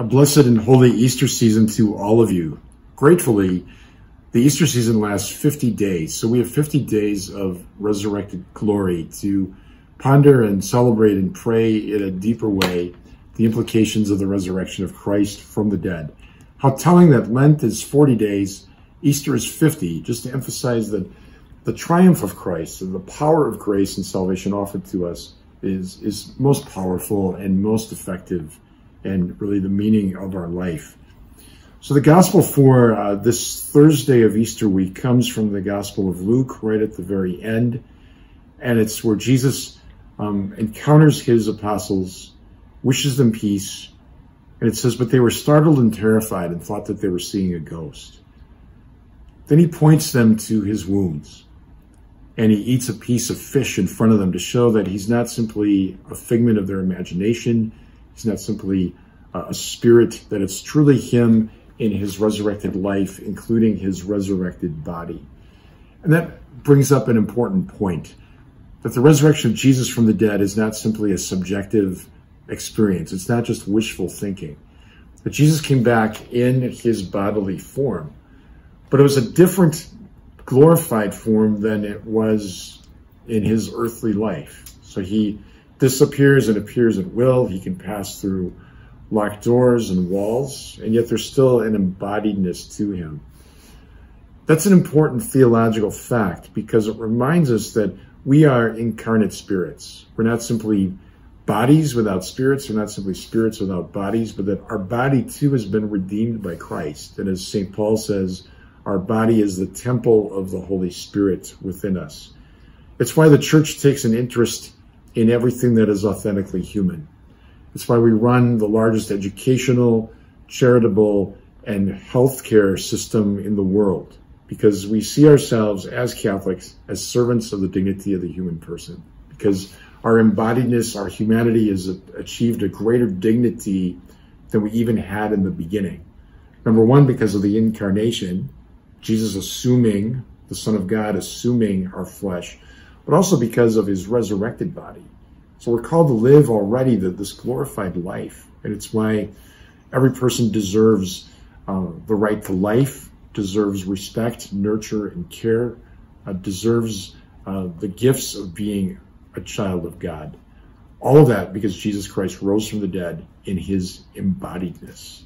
A blessed and holy Easter season to all of you. Gratefully, the Easter season lasts 50 days, so we have 50 days of resurrected glory to ponder and celebrate and pray in a deeper way the implications of the resurrection of Christ from the dead. How telling that Lent is 40 days, Easter is 50, just to emphasize that the triumph of Christ and the power of grace and salvation offered to us is most powerful and most effective, and really the meaning of our life. So the gospel for this Thursday of Easter week comes from the Gospel of Luke, right at the very end. And it's where Jesus encounters his apostles, wishes them peace. And it says, but they were startled and terrified and thought that they were seeing a ghost. Then he points them to his wounds. And he eats a piece of fish in front of them to show that he's not simply a figment of their imagination. He's not simply a spirit, that it's truly him in his resurrected life, including his resurrected body. And that brings up an important point, that the resurrection of Jesus from the dead is not simply a subjective experience. It's not just wishful thinking. That Jesus came back in his bodily form, but it was a different glorified form than it was in his earthly life. So he disappears and appears at will. He can pass through locked doors and walls, and yet there's still an embodiedness to him. That's an important theological fact because it reminds us that we are incarnate spirits. We're not simply bodies without spirits. We're not simply spirits without bodies, but that our body too has been redeemed by Christ. And as St. Paul says, our body is the temple of the Holy Spirit within us. It's why the church takes an interest in everything that is authentically human. It's why we run the largest educational, charitable, and healthcare system in the world, because we see ourselves as Catholics as servants of the dignity of the human person, because our embodiedness, our humanity has achieved a greater dignity than we even had in the beginning. Number one, because of the incarnation, Jesus assuming, the Son of God assuming our flesh, but also because of his resurrected body. So we're called to live already this glorified life. And it's why every person deserves the right to life, deserves respect, nurture, and care, deserves the gifts of being a child of God. All of that because Jesus Christ rose from the dead in his embodiedness.